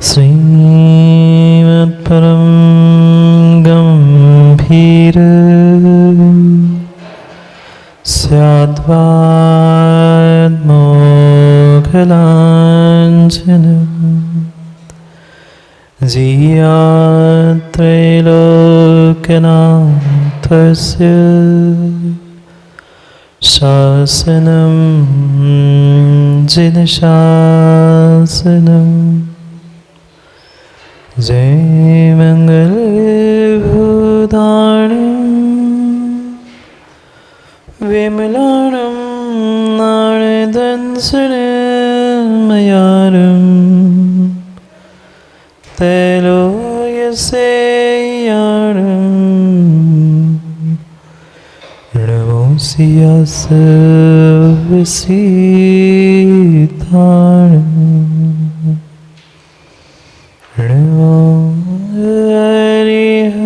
श्रीमत्परं गम्भीर स्याद्वाद्मोघलाञ्छनम् जियात्रैलोक्यनाथस्य शासनं जिनशासनं जय मंगलभूताणं विमलाणं नारदंसनमयारं त्रैलोक्यसेयारं नमोऽस्यासवसीताणं नमो हरिहन्ताणं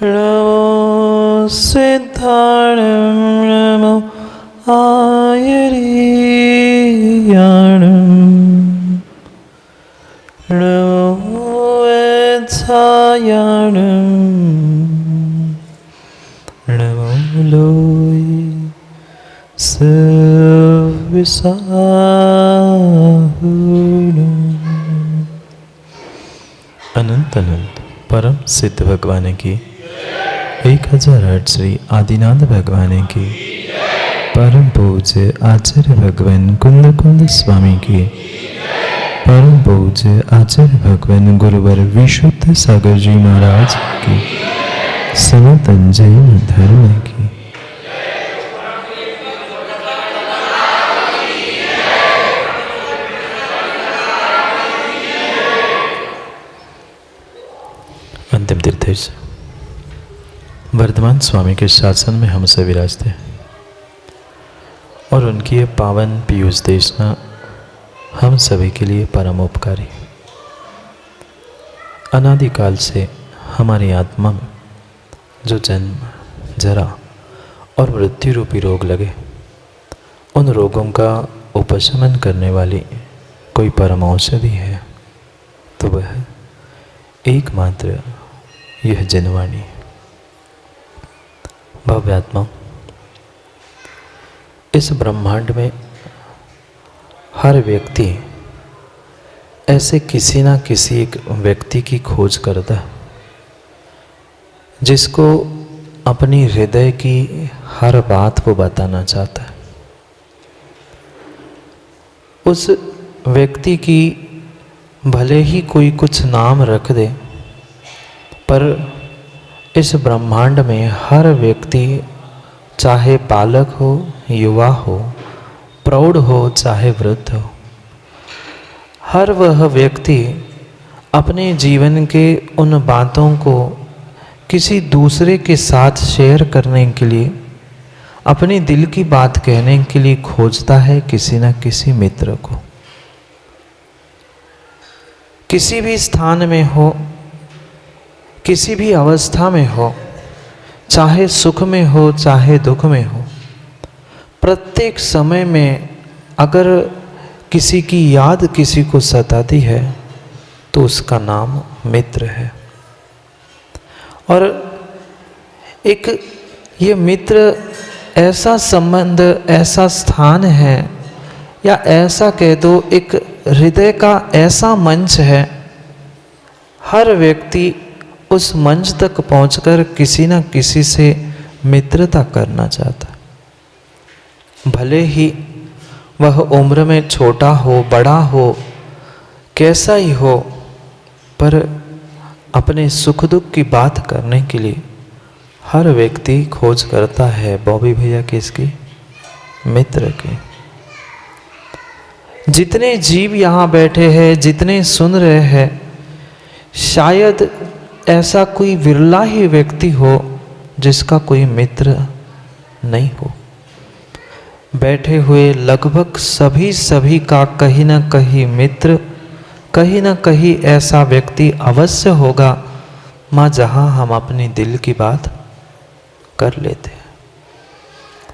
नमो सिद्धाणं नमो आयर्याणं नमो वेत्सायाणं नमो लोये सविसाहुणम्। अनंत अनंत परम सिद्ध भगवान की 1008 श्री आदिनाथ भगवान की परम पूज्य आचार्य भगवान कुंद कुंद स्वामी की परम पूज्य आचार्य भगवान गुरुवर विशुद्ध सागर जी महाराज की सनातन जैन धर्म की अंतिम तीर्थेश वर्धमान स्वामी के शासन में हम सब विराजते हैं और उनकी ये पावन पीयूष देशना हम सभी के लिए परम उपकारी। अनादिकाल से हमारी आत्मा में जो जन्म जरा और मृत्यु रूपी रोग लगे, उन रोगों का उपशमन करने वाली कोई परम औषधि है तो वह एकमात्र यह जनवाणी। भव्यात्मा, इस ब्रह्मांड में हर व्यक्ति ऐसे किसी ना किसी एक व्यक्ति की खोज करता है जिसको अपनी हृदय की हर बात वो बताना चाहता है। उस व्यक्ति की भले ही कोई कुछ नाम रख दे, पर इस ब्रह्मांड में हर व्यक्ति चाहे बालक हो, युवा हो, प्रौढ़ हो, चाहे वृद्ध हो, हर वह व्यक्ति अपने जीवन के उन बातों को किसी दूसरे के साथ शेयर करने के लिए, अपने दिल की बात कहने के लिए खोजता है किसी न किसी मित्र को। किसी भी स्थान में हो, किसी भी अवस्था में हो, चाहे सुख में हो चाहे दुख में हो, प्रत्येक समय में अगर किसी की याद किसी को सताती है तो उसका नाम मित्र है। और एक ये मित्र ऐसा संबंध, ऐसा स्थान है, या ऐसा कह दो एक हृदय का ऐसा मंच है, हर व्यक्ति उस मंच तक पहुंचकर किसी न किसी से मित्रता करना चाहता है। भले ही वह उम्र में छोटा हो, बड़ा हो, कैसा ही हो, पर अपने सुख दुख की बात करने के लिए हर व्यक्ति खोज करता है बॉबी भैया किसकी? मित्र की। जितने जीव यहाँ बैठे हैं, जितने सुन रहे हैं, शायद ऐसा कोई विरला ही व्यक्ति हो जिसका कोई मित्र नहीं हो। बैठे हुए लगभग सभी का कहीं ना कहीं मित्र, कहीं ना कहीं ऐसा व्यक्ति अवश्य होगा माँ जहाँ हम अपनी दिल की बात कर लेते हैं।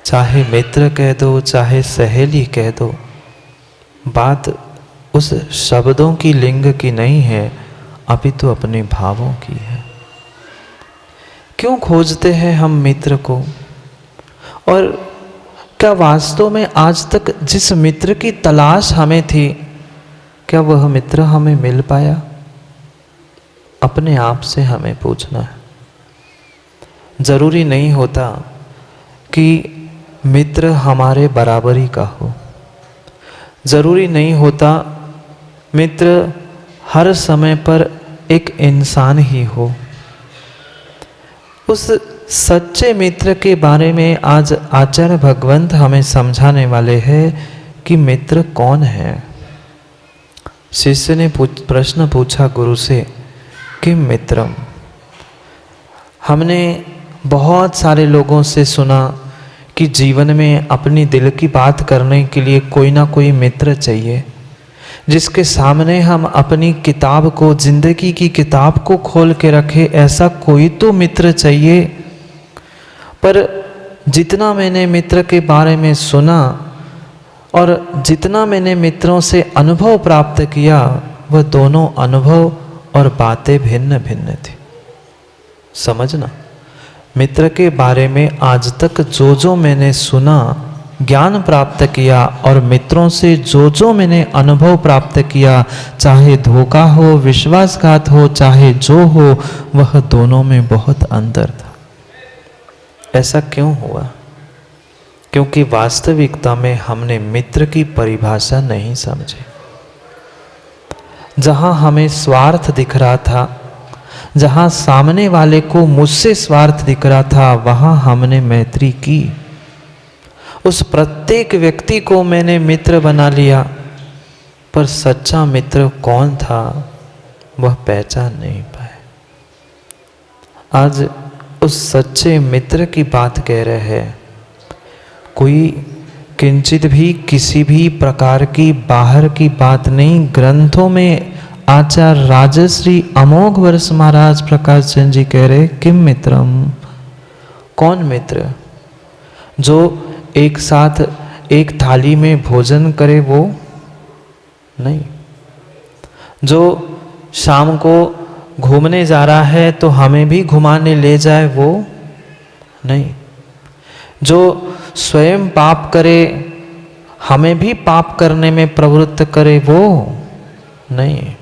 चाहे मित्र कह दो, चाहे सहेली कह दो, बात उस शब्दों की, लिंग की नहीं है, अभी तो अपने भावों की है। क्यों खोजते हैं हम मित्र को? और क्या वास्तव में आज तक जिस मित्र की तलाश हमें थी, क्या वह मित्र हमें मिल पाया? अपने आप से हमें पूछना है। जरूरी नहीं होता कि मित्र हमारे बराबरी का हो, जरूरी नहीं होता मित्र हर समय पर एक इंसान ही हो। उस सच्चे मित्र के बारे में आज आचार्य भगवंत हमें समझाने वाले हैं कि मित्र कौन है। शिष्य ने प्रश्न पूछा गुरु से कि मित्रम। हमने बहुत सारे लोगों से सुना कि जीवन में अपनी दिल की बात करने के लिए कोई ना कोई मित्र चाहिए, जिसके सामने हम अपनी किताब को, जिंदगी की किताब को खोल के रखे। ऐसा कोई तो मित्र चाहिए। पर जितना मैंने मित्र के बारे में सुना और जितना मैंने मित्रों से अनुभव प्राप्त किया, वह दोनों अनुभव और बातें भिन्न भिन्न थी। समझना, मित्र के बारे में आज तक जो जो मैंने सुना, ज्ञान प्राप्त किया और मित्रों से जो जो मैंने अनुभव प्राप्त किया, चाहे धोखा हो, विश्वासघात हो, चाहे जो हो, वह दोनों में बहुत अंतर था। ऐसा क्यों हुआ? क्योंकि वास्तविकता में हमने मित्र की परिभाषा नहीं समझी। जहां हमें स्वार्थ दिख रहा था, जहां सामने वाले को मुझसे स्वार्थ दिख रहा था, वहां हमने मैत्री की। उस प्रत्येक व्यक्ति को मैंने मित्र बना लिया, पर सच्चा मित्र कौन था वह पहचान नहीं पाए। आज उस सच्चे मित्र की बात कह रहे हैं। कोई किंचित भी किसी भी प्रकार की बाहर की बात नहीं। ग्रंथों में आचार्य राजश्री अमोघ वर्ष महाराज प्रकाश चंद जी कह रहे किम मित्रम। कौन मित्र? जो एक साथ एक थाली में भोजन करे वो नहीं। जो शाम को घूमने जा रहा है तो हमें भी घुमाने ले जाए वो नहीं। जो स्वयं पाप करे, हमें भी पाप करने में प्रवृत्त करे वो नहीं।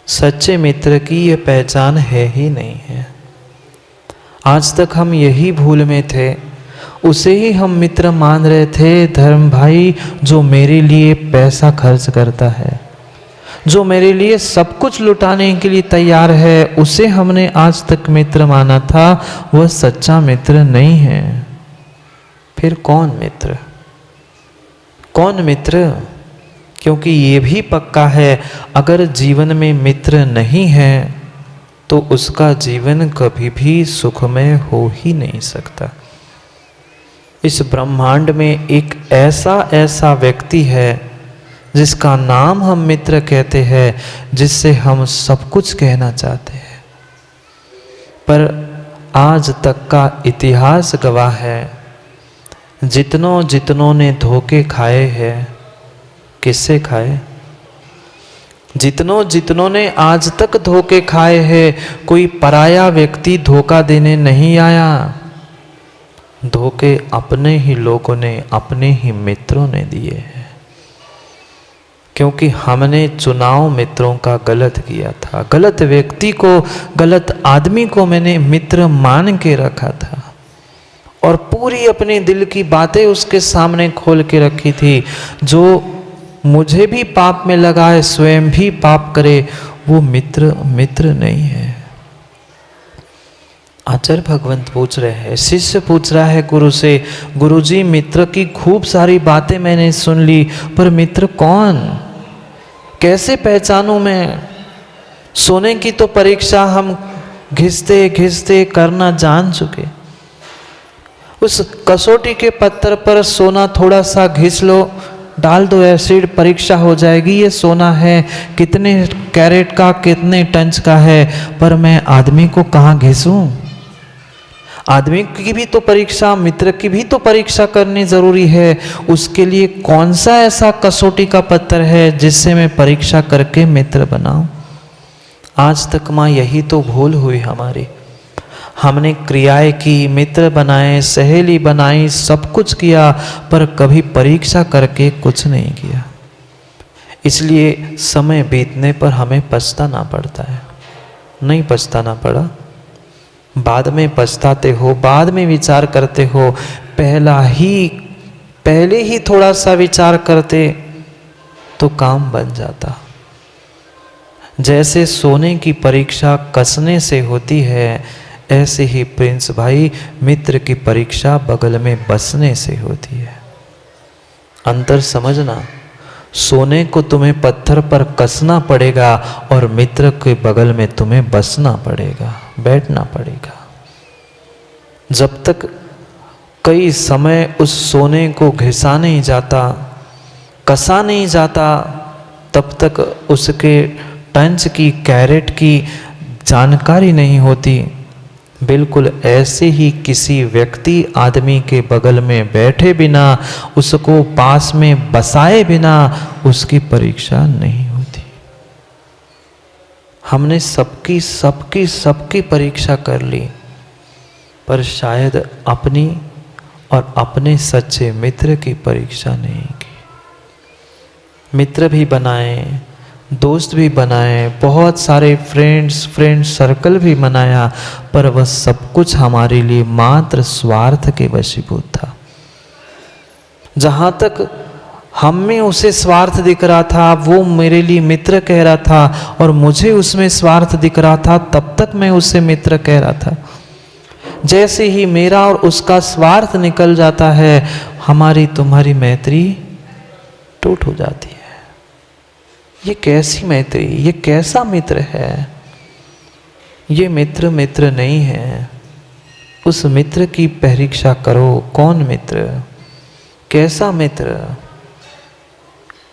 सच्चे मित्र की ये पहचान है ही नहीं है। आज तक हम यही भूल में थे, उसे ही हम मित्र मान रहे थे। धर्म भाई जो मेरे लिए पैसा खर्च करता है, जो मेरे लिए सब कुछ लुटाने के लिए तैयार है, उसे हमने आज तक मित्र माना था। वह सच्चा मित्र नहीं है। फिर कौन मित्र? कौन मित्र? क्योंकि ये भी पक्का है, अगर जीवन में मित्र नहीं है तो उसका जीवन कभी भी सुखमय हो ही नहीं सकता। इस ब्रह्मांड में एक ऐसा व्यक्ति है जिसका नाम हम मित्र कहते हैं, जिससे हम सब कुछ कहना चाहते हैं, पर आज तक का इतिहास गवाह है, जितनों ने धोखे खाए हैं, किससे खाए? जितनों ने आज तक धोखे खाए हैं, कोई पराया व्यक्ति धोखा देने नहीं आया। धोखे अपने ही लोगों ने, अपने ही मित्रों ने दिए हैं। क्योंकि हमने चुनाव मित्रों का गलत किया था। गलत व्यक्ति को, गलत आदमी को मैंने मित्र मान के रखा था और पूरी अपने दिल की बातें उसके सामने खोल के रखी थी। जो मुझे भी पाप में लगाए, स्वयं भी पाप करे, वो मित्र नहीं है। आचार्य भगवंत पूछ रहे हैं, शिष्य पूछ रहा है गुरु से, गुरुजी मित्र की खूब सारी बातें मैंने सुन ली, पर मित्र कौन? कैसे पहचानूं मैं? सोने की तो परीक्षा हम घिसते करना जान चुके। उस कसौटी के पत्थर पर सोना थोड़ा सा घिस लो, डाल दो एसिड, परीक्षा हो जाएगी ये सोना है, कितने कैरेट का, कितने टंच का है। पर मैं आदमी को कहाँ घिसूं? आदमी की भी तो परीक्षा, मित्र की भी तो परीक्षा करनी जरूरी है। उसके लिए कौन सा ऐसा कसौटी का पत्थर है जिससे मैं परीक्षा करके मित्र बनाऊं? आज तक माँ यही तो भूल हुई हमारी। हमने क्रियाएं की, मित्र बनाए, सहेली बनाई, सब कुछ किया, पर कभी परीक्षा करके कुछ नहीं किया। इसलिए समय बीतने पर हमें पछताना पड़ता है। नहीं पछताना पड़ा, बाद में पछताते हो, बाद में विचार करते हो। पहले ही थोड़ा सा विचार करते तो काम बन जाता। जैसे सोने की परीक्षा कसने से होती है, ऐसे ही प्रिंस भाई मित्र की परीक्षा बगल में बसने से होती है। अंतर समझना, सोने को तुम्हें पत्थर पर कसना पड़ेगा और मित्र के बगल में तुम्हें बसना पड़ेगा, बैठना पड़ेगा। जब तक कई समय उस सोने को घिसा नहीं जाता, कसा नहीं जाता, तब तक उसके टंच की, कैरेट की जानकारी नहीं होती। बिल्कुल ऐसे ही किसी व्यक्ति आदमी के बगल में बैठे बिना, उसको पास में बसाए बिना उसकी परीक्षा नहीं होती। हमने सबकी परीक्षा कर ली, पर शायद अपनी और अपने सच्चे मित्र की परीक्षा नहीं की। मित्र भी बनाए, दोस्त भी बनाए, बहुत सारे फ्रेंड सर्कल भी बनाया, पर वह सब कुछ हमारे लिए मात्र स्वार्थ के वशीभूत था। जहाँ तक हम में उसे स्वार्थ दिख रहा था, वो मेरे लिए मित्र कह रहा था, और मुझे उसमें स्वार्थ दिख रहा था, तब तक मैं उसे मित्र कह रहा था। जैसे ही मेरा और उसका स्वार्थ निकल जाता है, हमारी तुम्हारी मैत्री टूट हो जाती है। ये कैसी मैत्री, ये कैसा मित्र है? ये मित्र नहीं है। उस मित्र की परीक्षा करो। कौन मित्र, कैसा मित्र?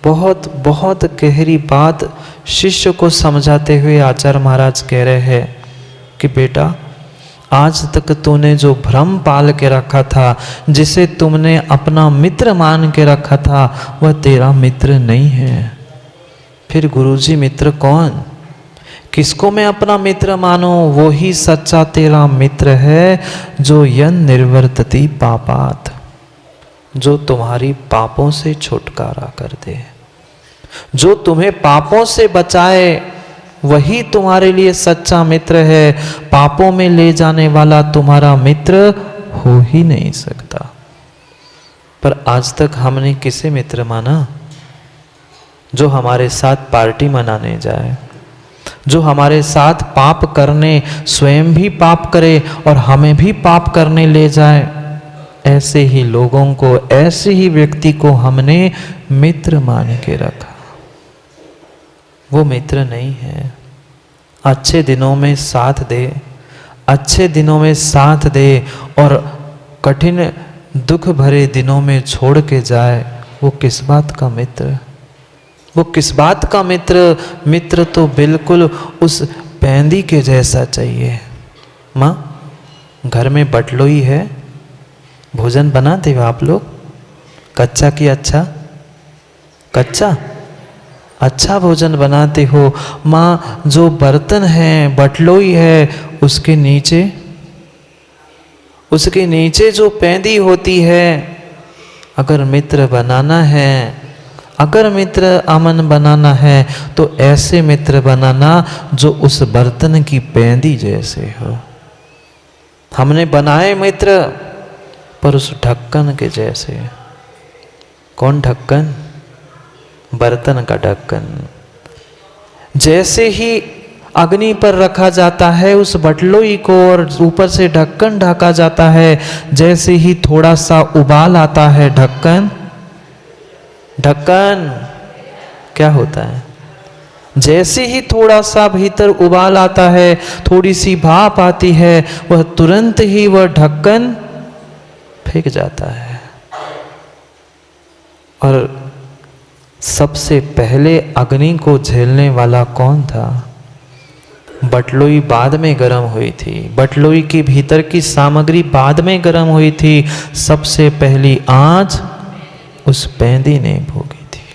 बहुत बहुत गहरी बात शिष्य को समझाते हुए आचार्य महाराज कह रहे हैं कि बेटा, आज तक तूने जो भ्रम पाल के रखा था, जिसे तुमने अपना मित्र मान के रखा था, वह तेरा मित्र नहीं है। फिर गुरुजी मित्र कौन? किसको मैं अपना मित्र मानूं? वो ही सच्चा तेरा मित्र है जो यन निर्वर्तति पापात, जो तुम्हारी पापों से छुटकारा कर दे, जो तुम्हें पापों से बचाए, वही तुम्हारे लिए सच्चा मित्र है। पापों में ले जाने वाला तुम्हारा मित्र हो ही नहीं सकता। पर आज तक हमने किसे मित्र माना? जो हमारे साथ पार्टी मनाने जाए, जो हमारे साथ पाप करने, स्वयं भी पाप करे और हमें भी पाप करने ले जाए। ऐसे ही लोगों को, ऐसे ही व्यक्ति को हमने मित्र मान के रखा। वो मित्र नहीं है। अच्छे दिनों में साथ दे, अच्छे दिनों में साथ दे, और कठिन दुख भरे दिनों में छोड़ के जाए, वो किस बात का मित्र? वो किस बात का मित्र? मित्र तो बिल्कुल उस पैंदी के जैसा चाहिए। माँ, घर में बटलोई है, भोजन बनाते हो आप लोग? कच्चा कि अच्छा? कच्चा? अच्छा भोजन बनाते हो। माँ, जो बर्तन है, बटलोई है, उसके नीचे जो पैंदी होती है, अगर मित्र बनाना है, अगर मित्र अमन बनाना है, तो ऐसे मित्र बनाना जो उस बर्तन की पैंदी जैसे हो। हमने बनाए मित्र, पर उस ढक्कन के जैसे। कौन ढक्कन? बर्तन का ढक्कन। जैसे ही अग्नि पर रखा जाता है उस बटलोई को, और ऊपर से ढक्कन ढका जाता है, जैसे ही थोड़ा सा उबाल आता है, ढक्कन क्या होता है? जैसे ही थोड़ा सा भीतर उबाल आता है, थोड़ी सी भाप आती है, वह तुरंत ही वह ढक्कन फेंक जाता है। और सबसे पहले अग्नि को झेलने वाला कौन था? बटलोई बाद में गर्म हुई थी, बटलोई के भीतर की सामग्री बाद में गर्म हुई थी, सबसे पहली आंच उस पैंदी ने भोगी थी।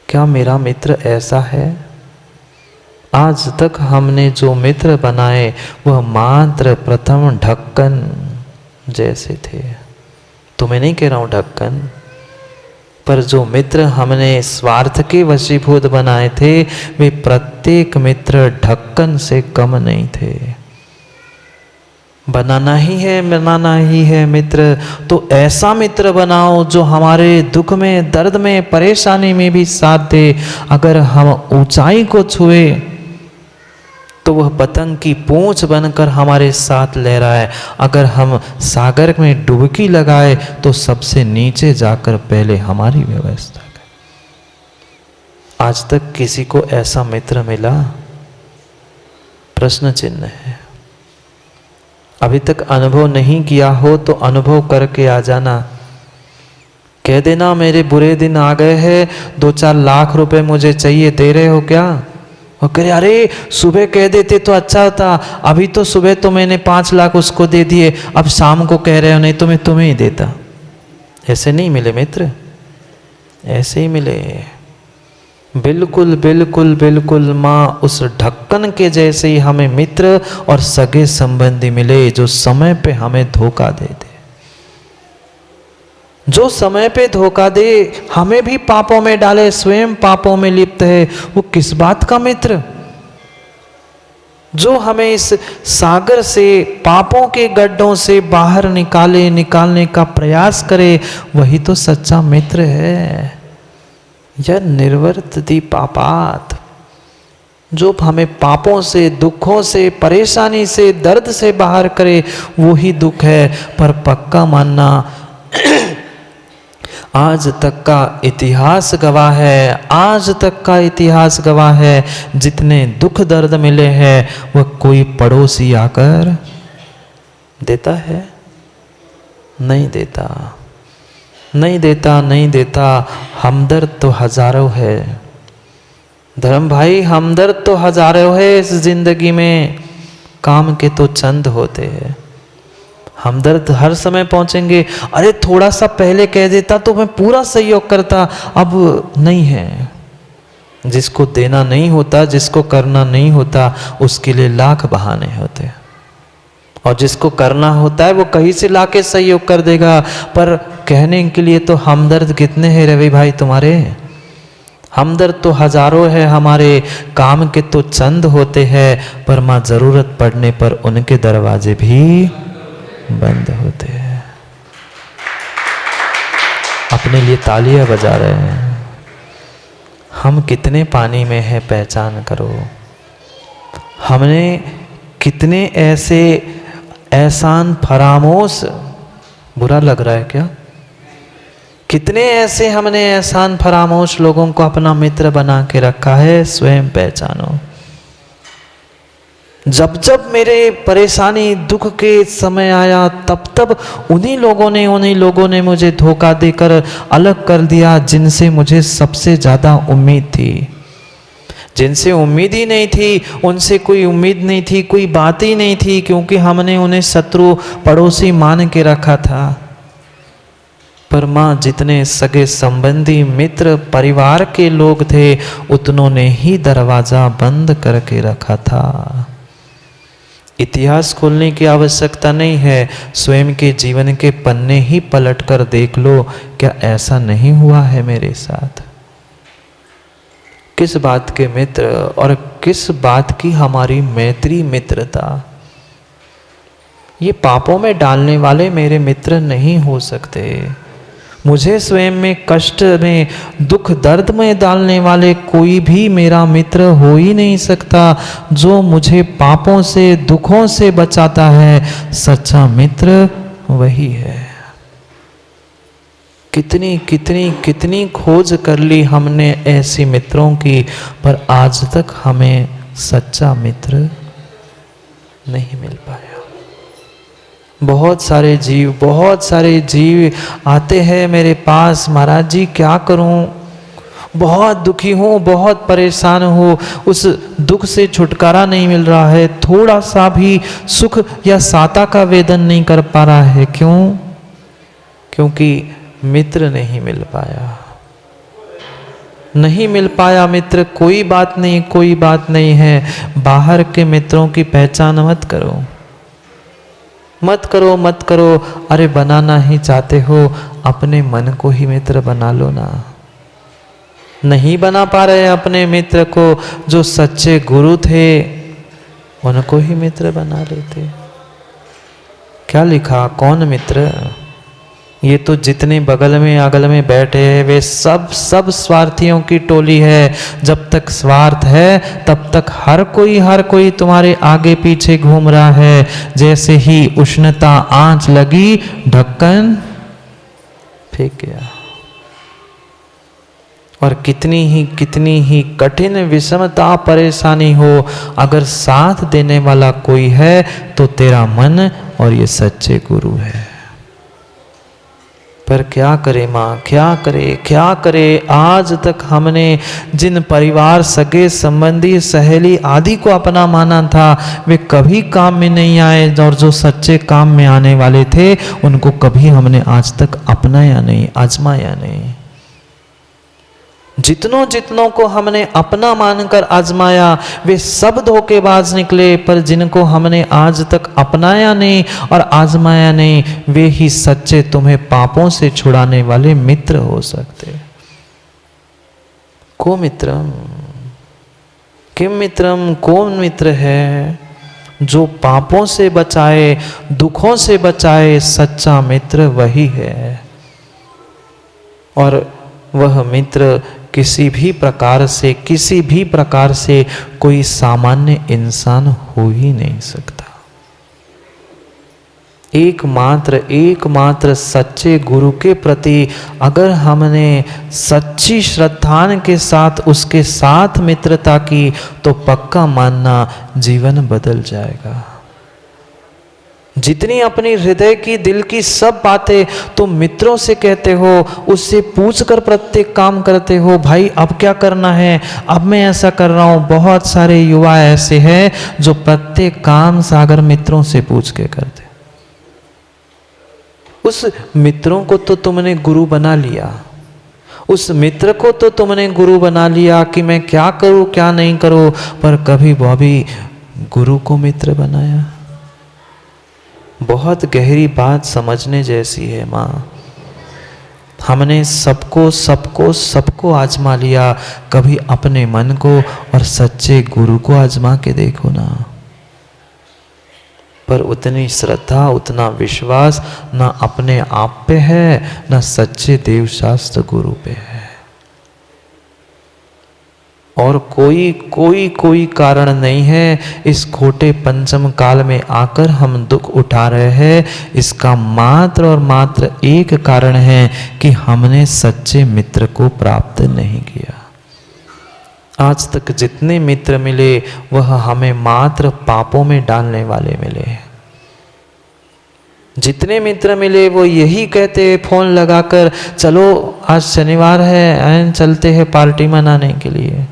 क्या मेरा मित्र ऐसा है? आज तक हमने जो मित्र बनाए वह मात्र प्रथम ढक्कन जैसे थे। तो मैं नहीं कह रहा हूं ढक्कन, पर जो मित्र हमने स्वार्थ के वशीभूत बनाए थे वे प्रत्येक मित्र ढक्कन से कम नहीं थे। बनाना ही है मित्र, तो ऐसा मित्र बनाओ जो हमारे दुख में, दर्द में, परेशानी में भी साथ दे। अगर हम ऊंचाई को छुए तो वह पतंग की पूंछ बनकर हमारे साथ लहराए, अगर हम सागर में डुबकी लगाए तो सबसे नीचे जाकर पहले हमारी व्यवस्था करे। आज तक किसी को ऐसा मित्र मिला? प्रश्न चिन्ह है। अभी तक अनुभव नहीं किया हो तो अनुभव करके आ जाना। कह देना मेरे बुरे दिन आ गए हैं, 2-4 लाख रुपए मुझे चाहिए, दे रहे हो क्या? वो कह रहे अरे सुबह कह देते तो अच्छा था, अभी तो सुबह तो मैंने 5 लाख उसको दे दिए, अब शाम को कह रहे हो नहीं तो मैं तुम्हें ही देता। ऐसे नहीं मिले मित्र, ऐसे ही मिले। बिल्कुल बिल्कुल बिल्कुल माँ उस ढक्कन के जैसे ही हमें मित्र और सगे संबंधी मिले जो समय पे हमें धोखा दे दे, जो समय पे धोखा दे, हमें भी पापों में डाले, स्वयं पापों में लिप्त है, वो किस बात का मित्र? जो हमें इस सागर से, पापों के गड्ढों से बाहर निकालने का प्रयास करे, वही तो सच्चा मित्र है। यह निर्वर्तति पापात्, जो हमें पापों से, दुखों से, परेशानी से, दर्द से बाहर करे, वो ही दुख है। पर पक्का मानना आज तक का इतिहास गवाह है, आज तक का इतिहास गवाह है, जितने दुख दर्द मिले हैं वह कोई पड़ोसी आकर देता है? नहीं देता, नहीं देता, नहीं देता। हमदर्द तो हजारों है धर्म भाई, हमदर्द तो हजारों है इस जिंदगी में, काम के तो चंद होते हैं। हमदर्द हर समय पहुंचेंगे, अरे थोड़ा सा पहले कह देता तो मैं पूरा सहयोग करता, अब नहीं है। जिसको देना नहीं होता, जिसको करना नहीं होता, उसके लिए लाख बहाने होते हैं, और जिसको करना होता है वो कहीं से लाके सहयोग कर देगा। पर कहने के लिए तो हमदर्द कितने हैं रवि भाई तुम्हारे? हमदर्द तो हजारों है हमारे, काम के तो चंद होते हैं, पर मां जरूरत पड़ने पर उनके दरवाजे भी बंद होते हैं। अपने लिए तालियां बजा रहे हैं। हम कितने पानी में है पहचान करो। हमने कितने ऐसे एहसान फरामोश, बुरा लग रहा है क्या? कितने ऐसे हमने एहसान फरामोश लोगों को अपना मित्र बना के रखा है, स्वयं पहचानो। जब जब मेरे परेशानी दुख के समय आया तब तब उन्हीं लोगों ने मुझे धोखा देकर अलग कर दिया, जिनसे मुझे सबसे ज़्यादा उम्मीद थी। जिनसे उम्मीद ही नहीं थी, उनसे कोई उम्मीद नहीं थी, कोई बात ही नहीं थी, क्योंकि हमने उन्हें शत्रु पड़ोसी मान के रखा था। पर माँ जितने सगे संबंधी, मित्र, परिवार के लोग थे, उतनों ने ही दरवाजा बंद करके रखा था। इतिहास खोलने की आवश्यकता नहीं है, स्वयं के जीवन के पन्ने ही पलट कर देख लो, क्या ऐसा नहीं हुआ है मेरे साथ? किस बात के मित्र और किस बात की हमारी मैत्री मित्रता? ये पापों में डालने वाले मेरे मित्र नहीं हो सकते। मुझे स्वयं में कष्ट में, दुख दर्द में डालने वाले कोई भी मेरा मित्र हो ही नहीं सकता। जो मुझे पापों से, दुखों से बचाता है, सच्चा मित्र वही है। कितनी कितनी कितनी खोज कर ली हमने ऐसे मित्रों की, पर आज तक हमें सच्चा मित्र नहीं मिल पाया। बहुत सारे जीव आते हैं मेरे पास, महाराज जी क्या करूं, बहुत दुखी हो, बहुत परेशान हो, उस दुख से छुटकारा नहीं मिल रहा है, थोड़ा सा भी सुख या साता का वेदन नहीं कर पा रहा है। क्यों? क्योंकि मित्र नहीं मिल पाया। नहीं मिल पाया मित्र, कोई बात नहीं, कोई बात नहीं है। बाहर के मित्रों की पहचान मत करो, मत करो, मत करो। अरे बनाना ही चाहते हो, अपने मन को ही मित्र बना लो ना। नहीं बना पा रहे अपने मित्र को, जो सच्चे गुरु थे उनको ही मित्र बना लेते। क्या लिखा? कौन मित्र? ये तो जितने बगल में अगल में बैठे हैं वे सब स्वार्थियों की टोली है। जब तक स्वार्थ है तब तक हर कोई तुम्हारे आगे पीछे घूम रहा है। जैसे ही उष्णता आंच लगी, ढक्कन फेंक गया। और कितनी ही कठिन विषमता परेशानी हो, अगर साथ देने वाला कोई है तो तेरा मन और ये सच्चे गुरु है। पर क्या करे माँ, क्या करे। आज तक हमने जिन परिवार, सगे संबंधी, सहेली आदि को अपना माना था, वे कभी काम में नहीं आए, और जो सच्चे काम में आने वाले थे उनको कभी हमने आज तक अपनाया नहीं, आजमाया नहीं। जितनों को हमने अपना मानकर आजमाया वे सब धोखेबाज निकले, पर जिनको हमने आज तक अपनाया नहीं और आजमाया नहीं, वे ही सच्चे तुम्हें पापों से छुड़ाने वाले मित्र हो सकते। को मित्रम किम मित्रम, कौन मित्र है जो पापों से बचाए, दुखों से बचाए? सच्चा मित्र वही है। और वह मित्र किसी भी प्रकार से कोई सामान्य इंसान हो ही नहीं सकता। एकमात्र सच्चे गुरु के प्रति अगर हमने सच्ची श्रद्धा के साथ उसके साथ मित्रता की तो पक्का मानना जीवन बदल जाएगा। जितनी अपनी हृदय की, दिल की सब बातें तुम मित्रों से कहते हो, उससे पूछकर प्रत्येक काम करते हो। भाई अब क्या करना है, अब मैं ऐसा कर रहा हूं। बहुत सारे युवा ऐसे हैं जो प्रत्येक काम सागर मित्रों से पूछ के करते। उस मित्रों को तो तुमने गुरु बना लिया, उस मित्र को तो तुमने गुरु बना लिया कि मैं क्या करूं क्या नहीं करूं, पर कभी वो भी गुरु को मित्र बनाया? बहुत गहरी बात समझने जैसी है माँ। हमने सबको आजमा लिया, कभी अपने मन को और सच्चे गुरु को आजमा के देखो ना। पर उतनी श्रद्धा, उतना विश्वास ना अपने आप पे है, ना सच्चे देवशास्त्र गुरु पे है। और कोई कारण नहीं है इस खोटे पंचम काल में आकर हम दुख उठा रहे हैं। इसका मात्र और मात्र एक कारण है कि हमने सच्चे मित्र को प्राप्त नहीं किया। आज तक जितने मित्र मिले वह हमें मात्र पापों में डालने वाले मिले। जितने मित्र मिले वो यही कहते फोन लगाकर, चलो आज शनिवार है, चलते हैं पार्टी मनाने के लिए।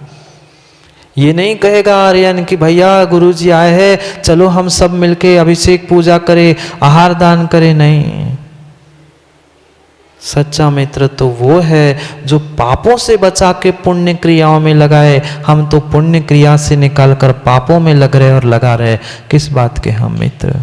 ये नहीं कहेगा आर्यन कि भैया गुरुजी आए हैं, चलो हम सब मिलके अभिषेक पूजा करें, आहार दान करें। नहीं, सच्चा मित्र तो वो है जो पापों से बचा के पुण्य क्रियाओं में लगाए। हम तो पुण्य क्रिया से निकाल कर पापों में लग रहे और लगा रहे। किस बात के हम मित्र?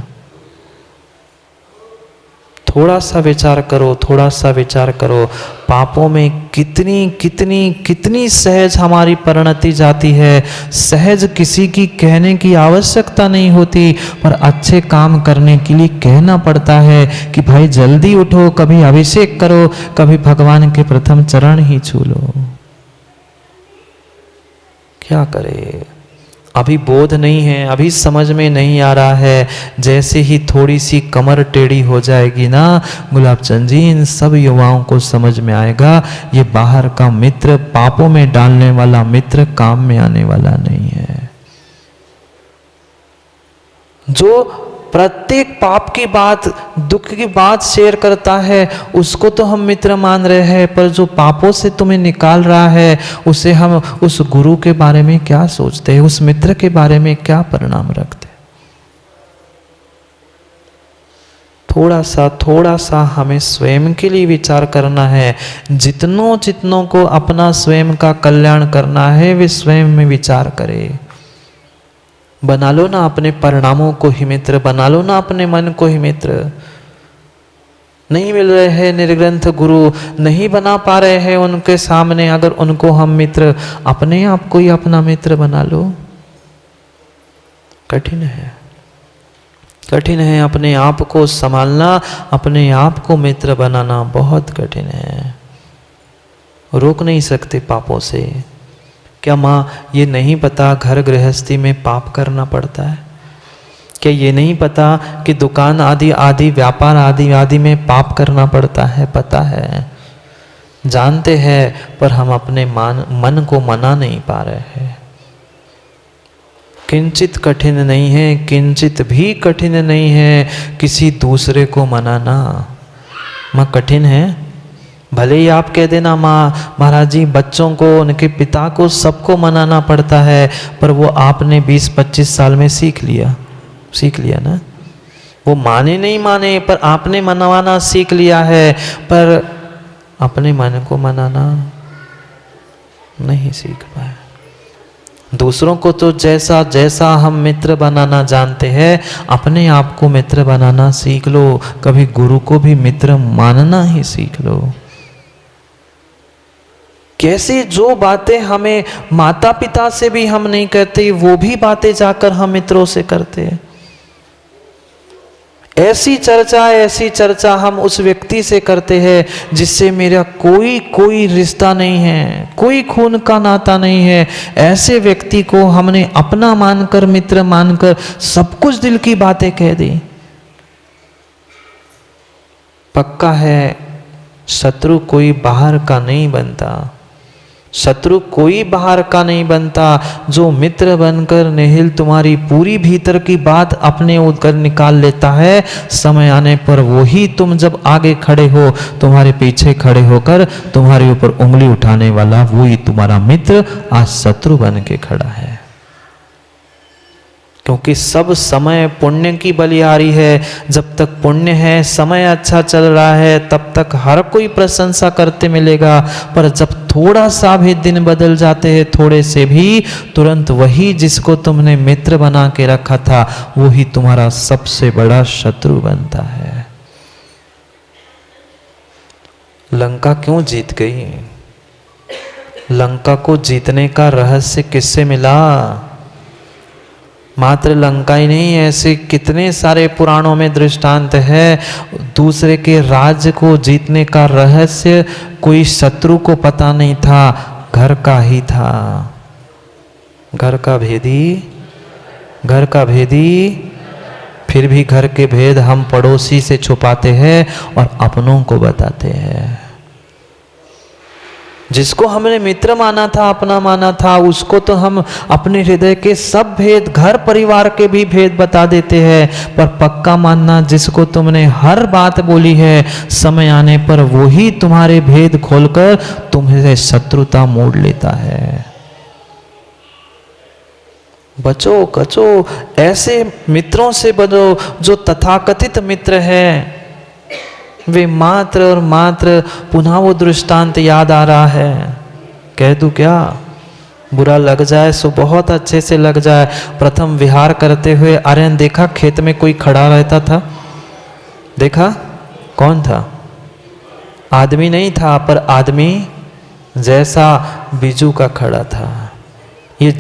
थोड़ा सा विचार करो, पापों में कितनी सहज हमारी परिणति जाती है। सहज किसी की कहने की आवश्यकता नहीं होती, पर अच्छे काम करने के लिए कहना पड़ता है कि भाई जल्दी उठो, कभी अभिषेक करो, कभी भगवान के प्रथम चरण ही छू लो। क्या करे, अभी बोध नहीं है, अभी समझ में नहीं आ रहा है। जैसे ही थोड़ी सी कमर टेढ़ी हो जाएगी ना गुलाबचंद जी, इन सब युवाओं को समझ में आएगा ये बाहर का मित्र, पापों में डालने वाला मित्र काम में आने वाला नहीं है। जो प्रत्येक पाप की बात, दुख की बात शेयर करता है, उसको तो हम मित्र मान रहे हैं, पर जो पापों से तुम्हें निकाल रहा है उसे हम, उस गुरु के बारे में क्या सोचते हैं, उस मित्र के बारे में क्या परिणाम रखते हैं। थोड़ा सा हमें स्वयं के लिए विचार करना है। जितनों को अपना स्वयं का कल्याण करना है वे स्वयं में विचार करे। बना लो ना अपने परिणामों को ही मित्र, बना लो ना अपने मन को ही मित्र। नहीं मिल रहे हैं निर्ग्रंथ गुरु, नहीं बना पा रहे हैं उनके सामने, अगर उनको हम मित्र, अपने आप को ही अपना मित्र बना लो। कठिन है, कठिन है अपने आप को संभालना, अपने आप को मित्र बनाना बहुत कठिन है। रोक नहीं सकते पापों से। क्या माँ ये नहीं पता घर गृहस्थी में पाप करना पड़ता है? क्या ये नहीं पता कि दुकान आदि व्यापार आदि में पाप करना पड़ता है? पता है, जानते हैं, पर हम अपने मन को मना नहीं पा रहे हैं। किंचित कठिन नहीं है, किंचित भी कठिन नहीं है किसी दूसरे को मनाना। माँ कठिन है, भले ही आप कह देना माँ महाराज जी बच्चों को, उनके पिता को, सबको मनाना पड़ता है, पर वो आपने 20-25 साल में सीख लिया ना। वो माने नहीं माने, पर आपने मनवाना सीख लिया है, पर अपने मन को मनाना नहीं सीख पाए। दूसरों को तो जैसा हम मित्र बनाना जानते हैं, अपने आप को मित्र बनाना सीख लो। कभी गुरु को भी मित्र मानना ही सीख लो। कैसे जो बातें हमें माता पिता से भी हम नहीं कहते, वो भी बातें जाकर हम मित्रों से करते हैं। ऐसी चर्चा हम उस व्यक्ति से करते हैं जिससे मेरा कोई रिश्ता नहीं है, कोई खून का नाता नहीं है। ऐसे व्यक्ति को हमने अपना मानकर, मित्र मानकर सब कुछ दिल की बातें कह दी। पक्का है शत्रु कोई बाहर का नहीं बनता, शत्रु कोई बाहर का नहीं बनता। जो मित्र बनकर निहिल तुम्हारी पूरी भीतर की बात अपने उधर निकाल लेता है, समय आने पर वही तुम जब आगे खड़े हो, तुम्हारे पीछे खड़े होकर तुम्हारे ऊपर उंगली उठाने वाला वही तुम्हारा मित्र आज शत्रु बन के खड़ा है। क्योंकि सब समय पुण्य की बलिहारी है। जब तक पुण्य है, समय अच्छा चल रहा है, तब तक हर कोई प्रशंसा करते मिलेगा। पर जब थोड़ा सा भी दिन बदल जाते हैं, थोड़े से भी, तुरंत वही जिसको तुमने मित्र बना के रखा था वही तुम्हारा सबसे बड़ा शत्रु बनता है। लंका क्यों जीत गई? लंका को जीतने का रहस्य किससे मिला? मात्र लंका ही नहीं, ऐसे कितने सारे पुराणों में दृष्टांत है। दूसरे के राज्य को जीतने का रहस्य कोई शत्रु को पता नहीं था, घर का ही था। घर का भेदी, फिर भी घर के भेद हम पड़ोसी से छुपाते हैं और अपनों को बताते हैं। जिसको हमने मित्र माना था, अपना माना था, उसको तो हम अपने हृदय के सब भेद, घर परिवार के भी भेद बता देते हैं। पर पक्का मानना, जिसको तुमने हर बात बोली है, समय आने पर वही तुम्हारे भेद खोलकर तुम्हें शत्रुता मोड़ लेता है। बचो कचो, ऐसे मित्रों से बचो जो तथाकथित मित्र है। वे मात्र और मात्र, पुनः वो दृष्टांत याद आ रहा है। कह दूं क्या? बुरा लग जाए सो बहुत अच्छे से लग जाए। प्रथम विहार करते हुए आर्यन देखा, खेत में कोई खड़ा रहता था। देखा? कौन था? आदमी नहीं था, पर आदमी जैसा बिजू का खड़ा था। ये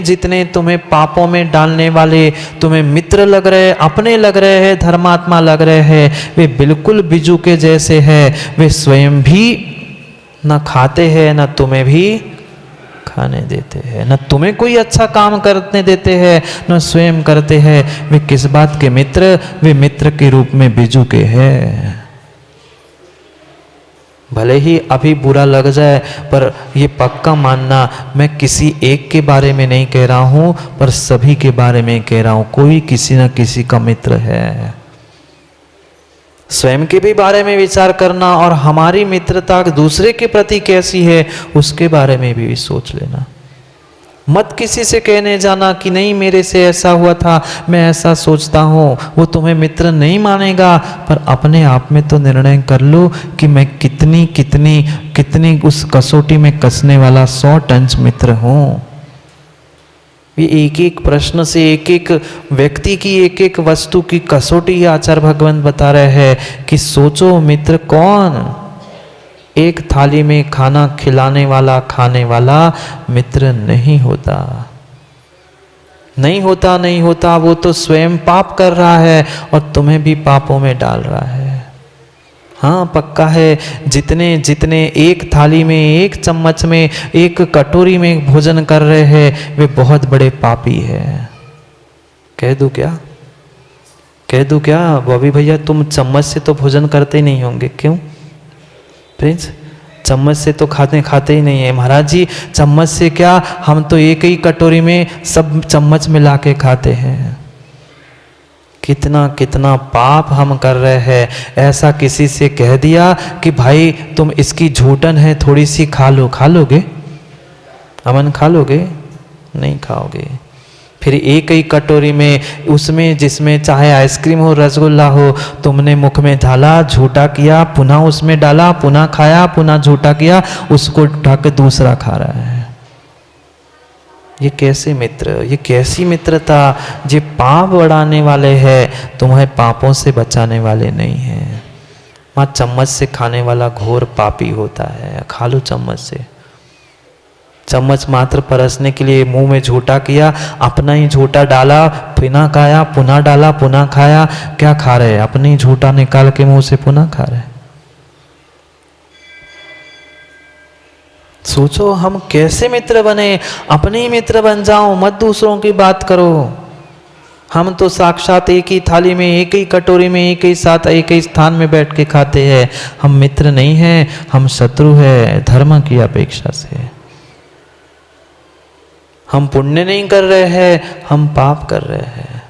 जितने तुम्हें पापों में डालने वाले तुम्हें मित्र लग रहे, अपने लग रहे हैं, धर्मात्मा लग रहे हैं, वे बिल्कुल बिजू के जैसे हैं। वे स्वयं भी न खाते हैं, न तुम्हें भी खाने देते हैं, न तुम्हें कोई अच्छा काम करने देते हैं, न स्वयं करते हैं। वे किस बात के मित्र? वे मित्र के रूप में बिजू के हैं। भले ही अभी बुरा लग जाए, पर ये पक्का मानना मैं किसी एक के बारे में नहीं कह रहा हूं, पर सभी के बारे में कह रहा हूं। कोई किसी न किसी का मित्र है। स्वयं के भी बारे में विचार करना और हमारी मित्रता दूसरे के प्रति कैसी है उसके बारे में भी सोच लेना। मत किसी से कहने जाना कि नहीं मेरे से ऐसा हुआ था, मैं ऐसा सोचता हूँ, वो तुम्हें मित्र नहीं मानेगा। पर अपने आप में तो निर्णय कर लो कि मैं कितनी कितनी कितनी उस कसौटी में कसने वाला 100 टन मित्र हूँ। ये एक एक प्रश्न से, एक एक व्यक्ति की, एक एक वस्तु की कसौटी आचार्य भगवंत बता रहे हैं कि सोचो मित्र कौन। एक थाली में खाना खिलाने वाला, खाने वाला मित्र नहीं होता, नहीं होता, नहीं होता। वो तो स्वयं पाप कर रहा है और तुम्हें भी पापों में डाल रहा है। हाँ पक्का है, जितने जितने एक थाली में, एक चम्मच में, एक कटोरी में भोजन कर रहे हैं वे बहुत बड़े पापी है। कह दूं क्या, कह दूं क्या बॉबी भैया, तुम चम्मच से तो भोजन करते ही नहीं होंगे, क्यों प्रिंस? चम्मच से तो खाते ही नहीं है। महाराज जी चम्मच से क्या, हम तो एक ही कटोरी में सब चम्मच मिला के खाते हैं। कितना कितना पाप हम कर रहे हैं। ऐसा किसी से कह दिया कि भाई तुम इसकी झूठन है, थोड़ी सी खा लो, खा लोगे? अमन खा लोगे? नहीं खाओगे। फिर एक ही कटोरी में, उसमें जिसमें चाहे आइसक्रीम हो, रसगुल्ला हो, तुमने मुख में डाला, झूठा किया, पुनः उसमें डाला, पुनः खाया, पुनः झूठा किया, उसको उठा के दूसरा खा रहा है। ये कैसे मित्र, ये कैसी मित्रता? ये पाप बढ़ाने वाले हैं, तुम्हें पापों से बचाने वाले नहीं हैं। वहाँ चम्मच से खाने वाला घोर पापी होता है। खा लो चम्मच से। चम्मच मात्र परसने के लिए मुंह में झूठा किया, अपना ही झूठा डाला, पुनः खाया, पुनः डाला, पुनः खाया। क्या खा रहे हैं? अपनी ही झूठा निकाल के मुंह से पुनः खा रहे हैं। सोचो हम कैसे मित्र बने। अपने ही मित्र बन जाओ, मत दूसरों की बात करो। हम तो साक्षात एक ही थाली में, एक ही कटोरी में, एक ही साथ, एक ही स्थान में बैठ के खाते हैं। हम मित्र नहीं हैं, हम शत्रु हैं धर्म की अपेक्षा से। हम पुण्य नहीं कर रहे हैं, हम पाप कर रहे हैं।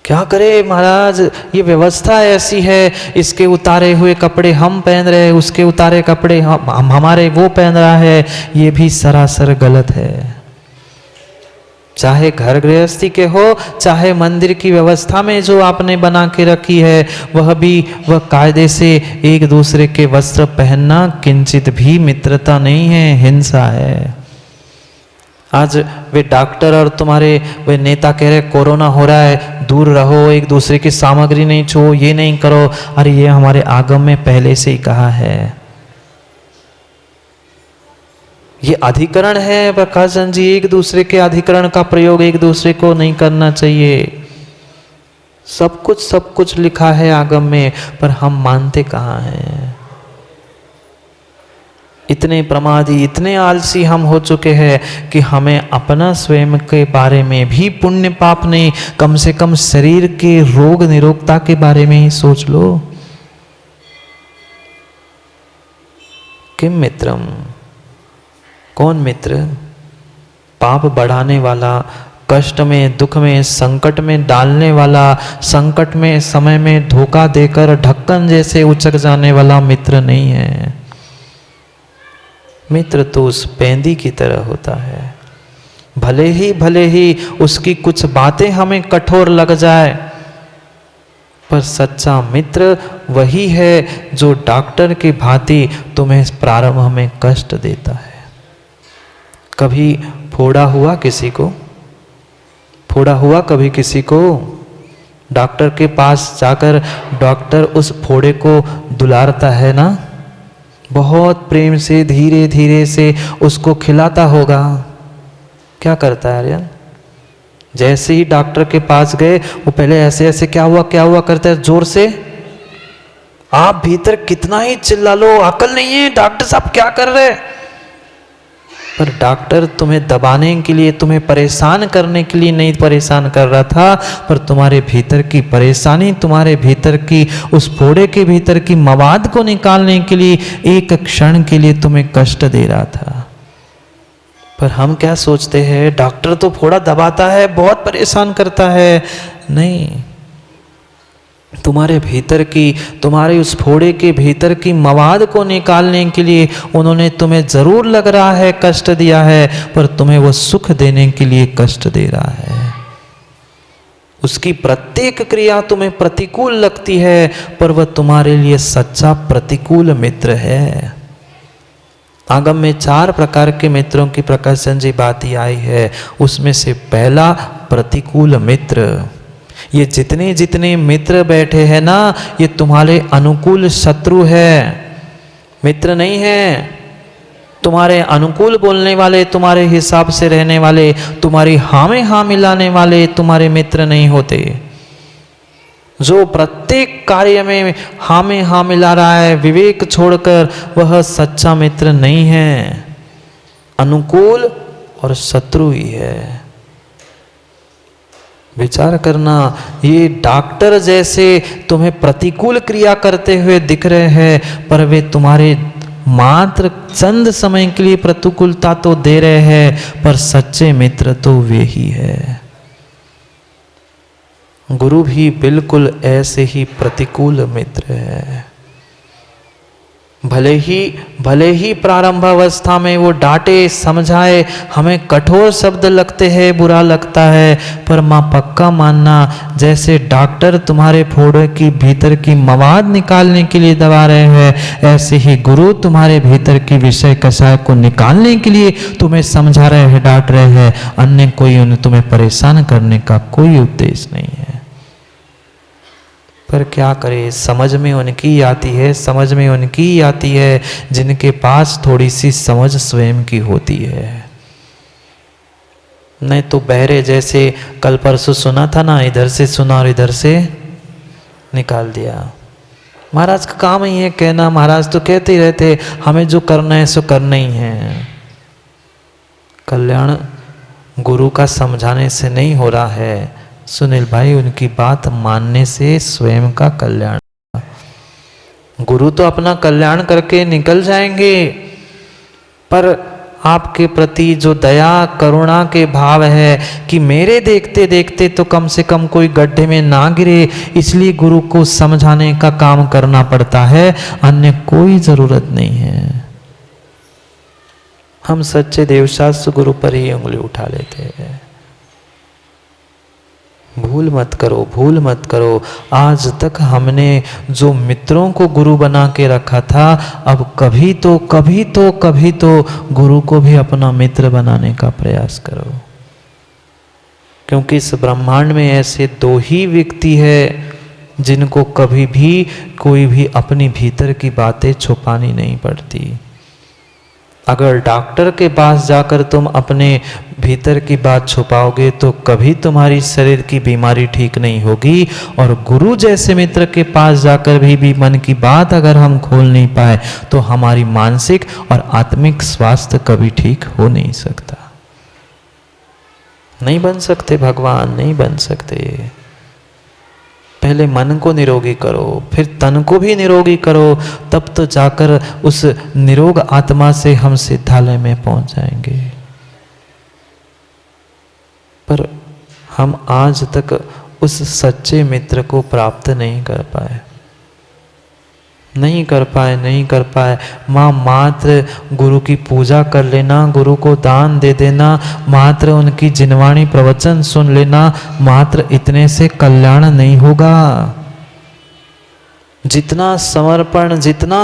क्या करे महाराज, ये व्यवस्था ऐसी है, इसके उतारे हुए कपड़े हम पहन रहे हैं, उसके उतारे कपड़े हमारे वो पहन रहा है। ये भी सरासर गलत है। चाहे घर गृहस्थी के हो, चाहे मंदिर की व्यवस्था में जो आपने बना के रखी है, वह कायदे से एक दूसरे के वस्त्र पहनना किंचित भी मित्रता नहीं है, हिंसा है। आज वे डॉक्टर और तुम्हारे वे नेता कह रहे कोरोना हो रहा है, दूर रहो, एक दूसरे की सामग्री नहीं छुओ, ये नहीं करो। अरे ये हमारे आगम में पहले से ही कहा है। ये अधिकरण है प्रकाश जी, एक दूसरे के अधिकरण का प्रयोग एक दूसरे को नहीं करना चाहिए। सब कुछ लिखा है आगम में, पर हम मानते कहाँ हैं। इतने प्रमादी, इतने आलसी हम हो चुके हैं कि हमें अपना स्वयं के बारे में भी पुण्य पाप नहीं, कम से कम शरीर के रोग निरोगता के बारे में ही सोच लो। किम मित्रम, कौन मित्र? पाप बढ़ाने वाला, कष्ट में, दुख में, संकट में डालने वाला, संकट में समय में धोखा देकर ढक्कन जैसे उचक जाने वाला मित्र नहीं है। मित्र तो उस पेंदी की तरह होता है। भले ही उसकी कुछ बातें हमें कठोर लग जाए, पर सच्चा मित्र वही है जो डॉक्टर की भांति तुम्हें प्रारंभ में कष्ट देता है। कभी फोड़ा हुआ किसी को? फोड़ा हुआ कभी किसी को? डॉक्टर के पास जाकर डॉक्टर उस फोड़े को दुलारता है ना, बहुत प्रेम से, धीरे धीरे से उसको खिलाता होगा। क्या करता है आर्यन? जैसे ही डॉक्टर के पास गए, वो पहले ऐसे ऐसे क्या हुआ करता है, जोर से। आप भीतर कितना ही चिल्ला लो, अकल नहीं है, डॉक्टर साहब क्या कर रहे हैं? पर डॉक्टर तुम्हें दबाने के लिए, तुम्हें परेशान करने के लिए नहीं परेशान कर रहा था, पर तुम्हारे भीतर की परेशानी, तुम्हारे भीतर की उस फोड़े के भीतर की मवाद को निकालने के लिए एक क्षण के लिए तुम्हें कष्ट दे रहा था। पर हम क्या सोचते हैं, डॉक्टर तो फोड़ा दबाता है, बहुत परेशान करता है। नहीं, तुम्हारे भीतर की, तुम्हारे उस फोड़े के भीतर की मवाद को निकालने के लिए उन्होंने तुम्हें जरूर लग रहा है कष्ट दिया है, पर तुम्हें वो सुख देने के लिए कष्ट दे रहा है। उसकी प्रत्येक क्रिया तुम्हें प्रतिकूल लगती है, पर वह तुम्हारे लिए सच्चा प्रतिकूल मित्र है। आगम में 4 प्रकार के मित्रों की प्रकाशन जी बात ही आई है। उसमें से पहला प्रतिकूल मित्र। ये जितने जितने मित्र बैठे हैं ना, ये तुम्हारे अनुकूल शत्रु है, मित्र नहीं है। तुम्हारे अनुकूल बोलने वाले, तुम्हारे हिसाब से रहने वाले, तुम्हारी हाँ में हाँ मिलाने वाले तुम्हारे मित्र नहीं होते। जो प्रत्येक कार्य में हाँ में हाँ मिला रहा है विवेक छोड़कर, वह सच्चा मित्र नहीं है, अनुकूल और शत्रु ही है। विचार करना, ये डॉक्टर जैसे तुम्हें प्रतिकूल क्रिया करते हुए दिख रहे हैं, पर वे तुम्हारे मात्र चंद समय के लिए प्रतिकूलता तो दे रहे हैं, पर सच्चे मित्र तो वे ही है। गुरु भी बिल्कुल ऐसे ही प्रतिकूल मित्र है। भले ही प्रारंभ अवस्था में वो डांटे समझाए, हमें कठोर शब्द लगते हैं, बुरा लगता है, पर माँ पक्का मानना, जैसे डॉक्टर तुम्हारे फोड़े की भीतर की मवाद निकालने के लिए दबा रहे हैं, ऐसे ही गुरु तुम्हारे भीतर की विषय कषाय को निकालने के लिए तुम्हें समझा रहे हैं, डांट रहे हैं। अन्य कोई उन्हें तुम्हें परेशान करने का कोई उद्देश्य नहीं है। पर क्या करे, समझ में उनकी आती है, समझ में उनकी आती है जिनके पास थोड़ी सी समझ स्वयं की होती है। नहीं तो बहरे जैसे कल परसों सुना था ना, इधर से सुना और इधर से निकाल दिया। महाराज का काम ही है कहना, महाराज तो कहते ही रहते हमें जो करना है सो करना ही है। कल्याण गुरु का समझाने से नहीं हो रहा है सुनील भाई, उनकी बात मानने से स्वयं का कल्याण। गुरु तो अपना कल्याण करके निकल जाएंगे, पर आपके प्रति जो दया करुणा के भाव है कि मेरे देखते देखते तो कम से कम कोई गड्ढे में ना गिरे, इसलिए गुरु को समझाने का काम करना पड़ता है, अन्य कोई जरूरत नहीं है। हम सच्चे देवशास्त्र गुरु पर ही उंगली उठा लेते हैं। भूल मत करो, भूल मत करो। आज तक हमने जो मित्रों को गुरु बना के रखा था, अब कभी तो गुरु को भी अपना मित्र बनाने का प्रयास करो। क्योंकि इस ब्रह्मांड में ऐसे 2 ही व्यक्ति है जिनको कभी भी कोई भी अपनी भीतर की बातें छुपानी नहीं पड़ती। अगर डॉक्टर के पास जाकर तुम अपने भीतर की बात छुपाओगे तो कभी तुम्हारी शरीर की बीमारी ठीक नहीं होगी, और गुरु जैसे मित्र के पास जाकर भी मन की बात अगर हम खोल नहीं पाए तो हमारी मानसिक और आत्मिक स्वास्थ्य कभी ठीक हो नहीं सकता। नहीं बन सकते भगवान, नहीं बन सकते। पहले मन को निरोगी करो, फिर तन को भी निरोगी करो, तब तो जाकर उस निरोग आत्मा से हम सिद्धालय में पहुंच जाएंगे। पर हम आज तक उस सच्चे मित्र को प्राप्त नहीं कर पाए। नहीं कर पाए। माँ मात्र गुरु की पूजा कर लेना, गुरु को दान दे देना, मात्र उनकी जिनवाणी प्रवचन सुन लेना, मात्र इतने से कल्याण नहीं होगा। जितना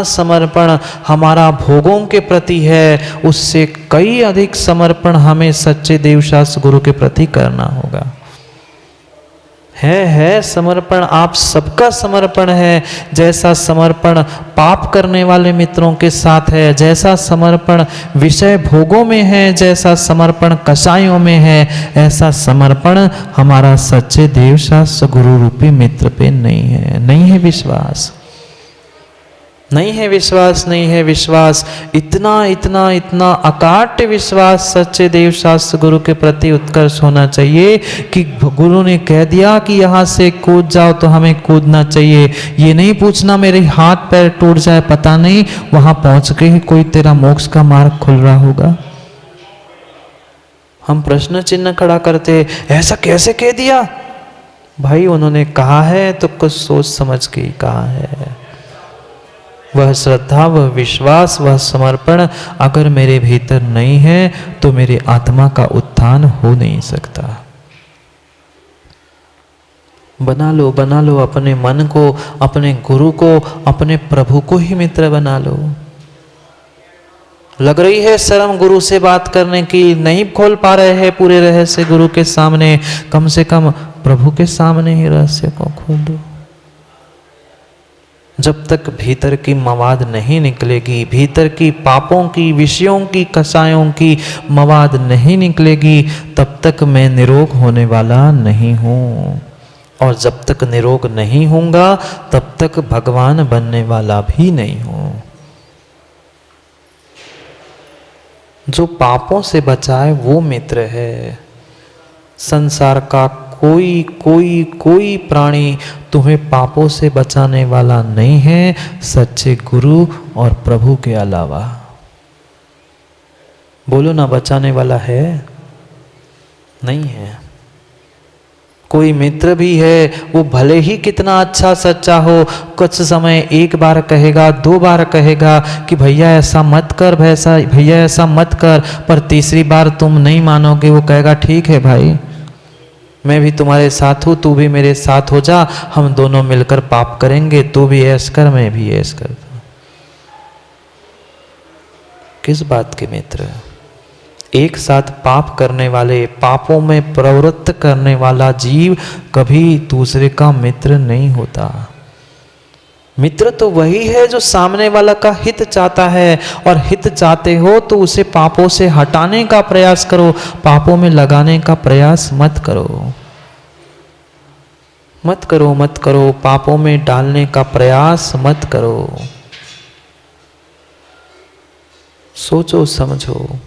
समर्पण हमारा भोगों के प्रति है, उससे कई अधिक समर्पण हमें सच्चे देवशास्त्र गुरु के प्रति करना होगा। है समर्पण, आप सबका समर्पण है। जैसा समर्पण पाप करने वाले मित्रों के साथ है, जैसा समर्पण विषय भोगों में है, जैसा समर्पण कषायों में है, ऐसा समर्पण हमारा सच्चे देवशास्त्र गुरु रूपी मित्र पे नहीं है। नहीं है विश्वास। नहीं है विश्वास, नहीं है विश्वास, इतना इतना इतना अकाट्य विश्वास सच्चे देव शास्त्र गुरु के प्रति उत्कर्ष होना चाहिए कि गुरु ने कह दिया कि यहाँ से कूद जाओ तो हमें कूदना चाहिए। ये नहीं पूछना मेरे हाथ पैर टूट जाए, पता नहीं वहां पहुंच के ही कोई तेरा मोक्ष का मार्ग खुल रहा होगा। हम प्रश्न चिन्ह खड़ा करते, ऐसा कैसे कह दिया? भाई उन्होंने कहा है तो कुछ सोच समझ के ही कहा है। वह श्रद्धा, वह विश्वास, वह समर्पण अगर मेरे भीतर नहीं है तो मेरे आत्मा का उत्थान हो नहीं सकता। बना लो अपने मन को, अपने गुरु को, अपने प्रभु को ही मित्र बना लो। लग रही है शर्म गुरु से बात करने की, नहीं खोल पा रहे हैं पूरे रहस्य गुरु के सामने, कम से कम प्रभु के सामने ही रहस्य को खोल दो। जब तक भीतर की मवाद नहीं निकलेगी, भीतर की पापों की, विषयों की, कसायों की मवाद नहीं निकलेगी, तब तक मैं निरोग होने वाला नहीं हूँ। और जब तक निरोग नहीं होऊंगा तब तक भगवान बनने वाला भी नहीं हूँ। जो पापों से बचाए वो मित्र है। संसार का कोई कोई कोई प्राणी तुम्हें पापों से बचाने वाला नहीं है, सच्चे गुरु और प्रभु के अलावा। बोलो ना, बचाने वाला है? नहीं है। कोई मित्र भी है, वो भले ही कितना अच्छा सच्चा हो, कुछ समय एक बार कहेगा, 2 बार कहेगा कि भैया ऐसा मत कर, भैया ऐसा मत कर, पर तीसरी बार तुम नहीं मानोगे, वो कहेगा ठीक है भाई, मैं भी तुम्हारे साथ हूँ, तू भी मेरे साथ हो जा, हम दोनों मिलकर पाप करेंगे, तू भी ऐश कर, मैं भी ऐश करता। किस बात के मित्र? एक साथ पाप करने वाले, पापों में प्रवृत्त करने वाला जीव कभी दूसरे का मित्र नहीं होता। मित्र तो वही है जो सामने वाला का हित चाहता है, और हित चाहते हो तो उसे पापों से हटाने का प्रयास करो, पापों में लगाने का प्रयास मत करो। मत करो, मत करो, पापों में डालने का प्रयास मत करो। सोचो समझो।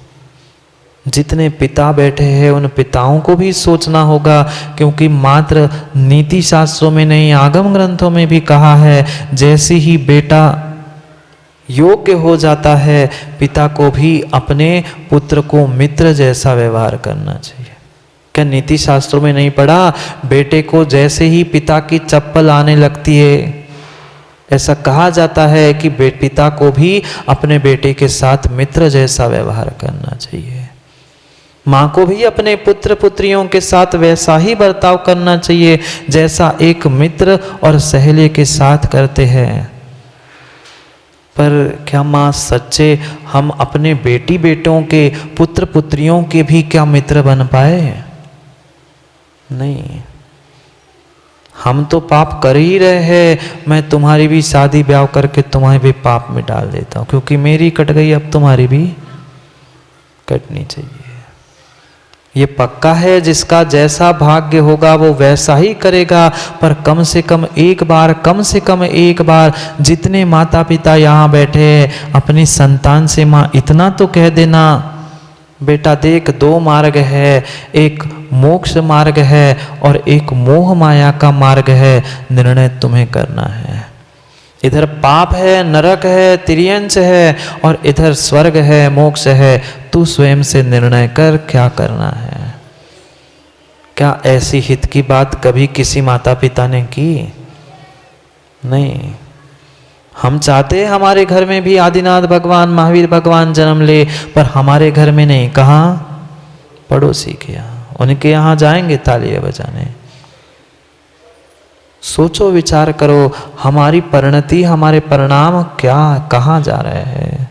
जितने पिता बैठे हैं उन पिताओं को भी सोचना होगा, क्योंकि मात्र नीति शास्त्रों में नहीं, आगम ग्रंथों में भी कहा है, जैसे ही बेटा योग्य हो जाता है, पिता को भी अपने पुत्र को मित्र जैसा व्यवहार करना चाहिए। क्या नीति शास्त्रों में नहीं पढ़ा? बेटे को जैसे ही पिता की चप्पल आने लगती है, ऐसा कहा जाता है कि पिता को भी अपने बेटे के साथ मित्र जैसा व्यवहार करना चाहिए। माँ को भी अपने पुत्र पुत्रियों के साथ वैसा ही बर्ताव करना चाहिए जैसा एक मित्र और सहेली के साथ करते हैं। पर क्या माँ सच्चे हम अपने बेटी बेटों के, पुत्र पुत्रियों के भी क्या मित्र बन पाए? नहीं। हम तो पाप कर ही रहे हैं, मैं तुम्हारी भी शादी ब्याह करके तुम्हें भी पाप में डाल देता हूँ, क्योंकि मेरी कट गई, अब तुम्हारी भी कटनी चाहिए। ये पक्का है, जिसका जैसा भाग्य होगा वो वैसा ही करेगा। पर कम से कम एक बार, कम से कम एक बार, जितने माता पिता यहाँ बैठे हैं, अपनी संतान से माँ इतना तो कह देना, बेटा देख 2 मार्ग है, एक मोक्ष मार्ग है और एक मोह माया का मार्ग है, निर्णय तुम्हें करना है। इधर पाप है, नरक है, तिर्यंच है, और इधर स्वर्ग है, मोक्ष है। तू स्वयं से निर्णय कर क्या करना है। क्या ऐसी हित की बात कभी किसी माता पिता ने की? नहीं। हम चाहते हमारे घर में भी आदिनाथ भगवान, महावीर भगवान जन्म ले, पर हमारे घर में नहीं। कहाँ? पड़ोसी के यहाँ, उनके यहाँ जाएंगे तालियां बजाने। सोचो, विचार करो, हमारी परिणति, हमारे परिणाम क्या, कहाँ जा रहे हैं?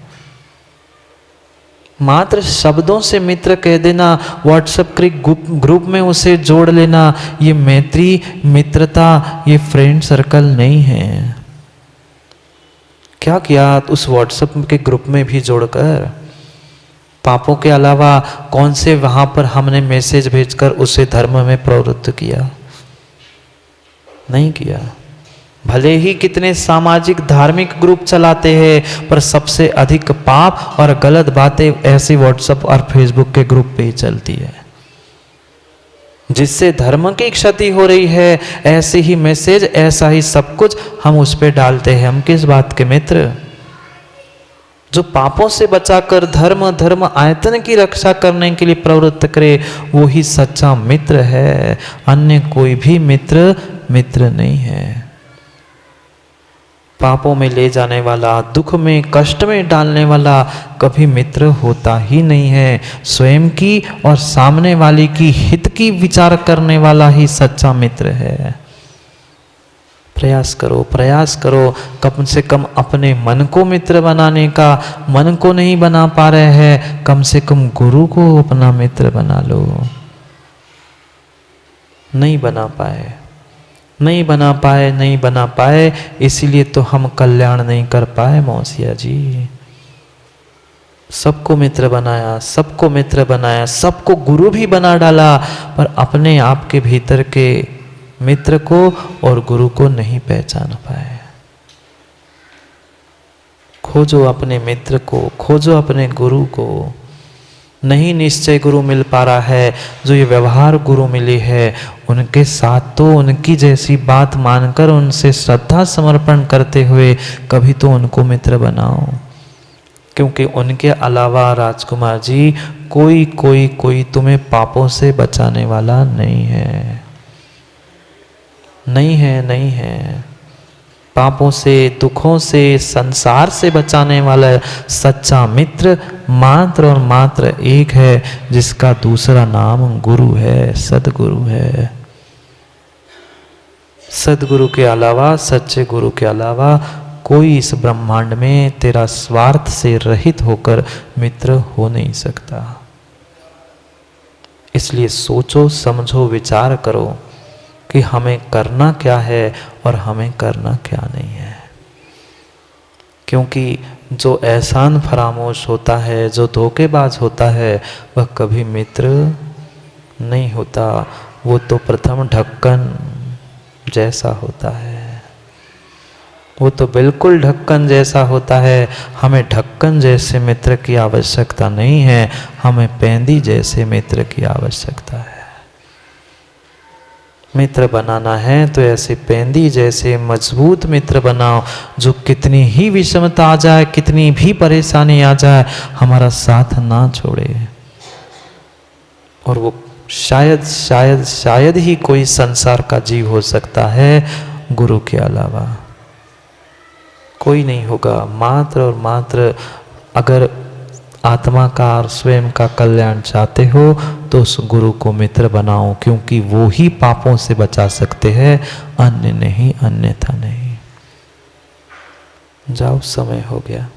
मात्र शब्दों से मित्र कह देना, व्हाट्सएप के ग्रुप में उसे जोड़ लेना, ये मैत्री, मित्रता, ये फ्रेंड सर्कल नहीं है। क्या किया उस व्हाट्सएप के ग्रुप में भी जोड़कर? पापों के अलावा कौन से वहां पर हमने मैसेज भेजकर उसे धर्म में प्रवृत्त किया? नहीं किया। भले ही कितने सामाजिक धार्मिक ग्रुप चलाते हैं, पर सबसे अधिक पाप और गलत बातें ऐसी व्हाट्सएप और फेसबुक के ग्रुप पे ही चलती है, जिससे धर्म की क्षति हो रही है। ऐसे ही मैसेज, ऐसा ही सब कुछ हम उस पे डालते हैं। हम किस बात के मित्र? जो पापों से बचाकर धर्म आयतन की रक्षा करने के लिए प्रवृत्त करे, वो ही सच्चा मित्र है। अन्य कोई भी मित्र नहीं है। पापों में ले जाने वाला, दुख में कष्ट में डालने वाला कभी मित्र होता ही नहीं है। स्वयं की और सामने वाले की हित की विचार करने वाला ही सच्चा मित्र है। प्रयास करो कम से कम अपने मन को मित्र बनाने का। मन को नहीं बना पा रहे हैं, कम से कम गुरु को अपना मित्र बना लो। नहीं बना पाए, इसीलिए तो हम कल्याण नहीं कर पाए मौसिया जी। सबको मित्र बनाया, सबको गुरु भी बना डाला, पर अपने आप के भीतर के मित्र को और गुरु को नहीं पहचान पाए। खोजो अपने मित्र को, खोजो अपने गुरु को। नहीं निश्चय गुरु मिल पा रहा है, जो ये व्यवहार गुरु मिली है, उनके साथ तो उनकी जैसी बात मानकर उनसे श्रद्धा समर्पण करते हुए कभी तो उनको मित्र बनाओ। क्योंकि उनके अलावा राजकुमार जी कोई तुम्हें पापों से बचाने वाला नहीं है। नहीं है। पापों से, दुखों से, संसार से बचाने वाला सच्चा मित्र मात्र और मात्र एक है, जिसका दूसरा नाम गुरु है, सदगुरु है। सदगुरु के अलावा, सच्चे गुरु के अलावा कोई इस ब्रह्मांड में तेरा स्वार्थ से रहित होकर मित्र हो नहीं सकता। इसलिए सोचो, समझो, विचार करो कि हमें करना क्या है और हमें करना क्या नहीं है। क्योंकि जो एहसान फरामोश होता है, जो धोखेबाज होता है, वह कभी मित्र नहीं होता। वो तो प्रथम ढक्कन जैसा होता है। वो तो बिल्कुल ढक्कन जैसा होता है। हमें ढक्कन जैसे मित्र की आवश्यकता नहीं है, हमें पेंदी जैसे मित्र की आवश्यकता है। मित्र बनाना है तो ऐसे पेंदी जैसे मजबूत मित्र बनाओ, जो कितनी ही विषमता आ जाए, कितनी भी परेशानी आ जाए, हमारा साथ ना छोड़े। और वो शायद ही कोई संसार का जीव हो सकता है, गुरु के अलावा कोई नहीं होगा। मात्र और मात्र अगर आत्मा का और स्वयं का कल्याण चाहते हो तो उस गुरु को मित्र बनाओ, क्योंकि वो ही पापों से बचा सकते हैं, अन्य नहीं, अन्यथा नहीं। जाओ, समय हो गया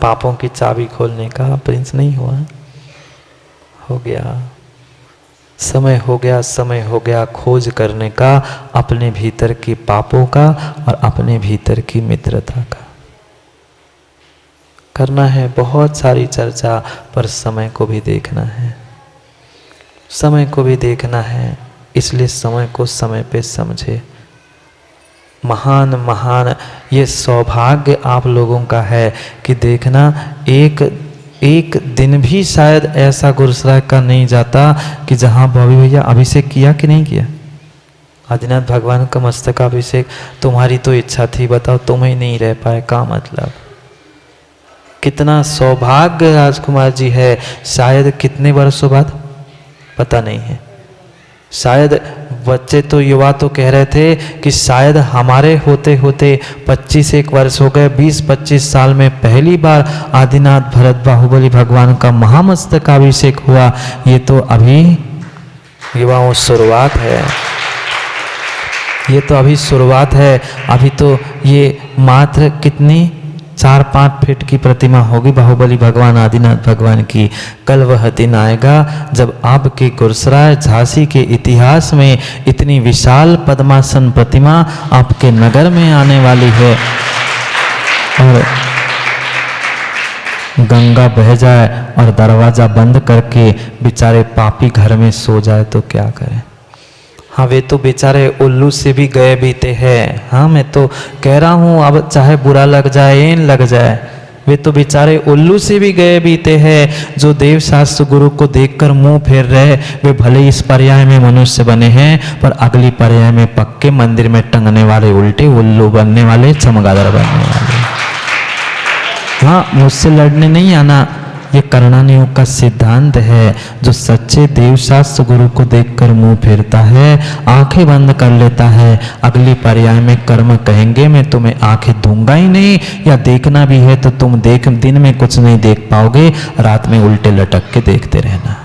पापों की चाबी खोलने का। प्रिंस नहीं हुआ, हो गया, समय हो गया खोज करने का, अपने भीतर की पापों का और अपने भीतर की मित्रता का। करना है बहुत सारी चर्चा, पर समय को भी देखना है। इसलिए समय को समय पे समझे। महान ये सौभाग्य आप लोगों का है कि देखना, एक दिन भी शायद ऐसा गुरुसराय का नहीं जाता कि जहाँ बॉबी भैया अभिषेक किया कि नहीं किया। आदिनाथ भगवान का मस्तकाभिषेक, तुम्हारी तो इच्छा थी, बताओ तुम ही नहीं रह पाए, का मतलब। कितना सौभाग्य राजकुमार जी है। शायद कितने वर्षों बाद पता नहीं है, शायद बच्चे तो युवा तो कह रहे थे कि शायद हमारे होते होते 25 वर्ष हो गए, 20-25 साल में पहली बार आदिनाथ भरत बाहुबली भगवान का महामस्तकाभिषेक हुआ। ये तो अभी युवाओं शुरुआत है, ये तो अभी शुरुआत है। अभी तो ये मात्र कितनी 4-5 फीट की प्रतिमा होगी बाहुबली भगवान आदिनाथ भगवान की। कल वह दिन आएगा जब आपके गुरसराय झांसी के इतिहास में इतनी विशाल पद्मासन प्रतिमा आपके नगर में आने वाली है, और गंगा बह जाए और दरवाजा बंद करके बेचारे पापी घर में सो जाए तो क्या करें। हाँ, वे तो बेचारे उल्लू से भी गए बीते हैं। हाँ, मैं तो कह रहा हूँ, अब चाहे बुरा लग जाए ऐन लग जाए, वे तो बेचारे उल्लू से भी गए बीते हैं। जो देव शास्त्र गुरु को देखकर मुंह फेर रहे, वे भले इस पर्याय में मनुष्य बने हैं, पर अगली पर्याय में पक्के मंदिर में टंगने वाले उल्टे उल्लू बनने वाले, चमगादड़ बनने वाले। हाँ, मुझसे लड़ने नहीं आना, ये करणानि योग का सिद्धांत है। जो सच्चे देव शास्त्र गुरु को देखकर मुंह फेरता है, आंखें बंद कर लेता है, अगली पर्याय में कर्म कहेंगे मैं तुम्हें आंखें दूंगा ही नहीं, या देखना भी है तो तुम देख, दिन में कुछ नहीं देख पाओगे, रात में उल्टे लटक के देखते रहना।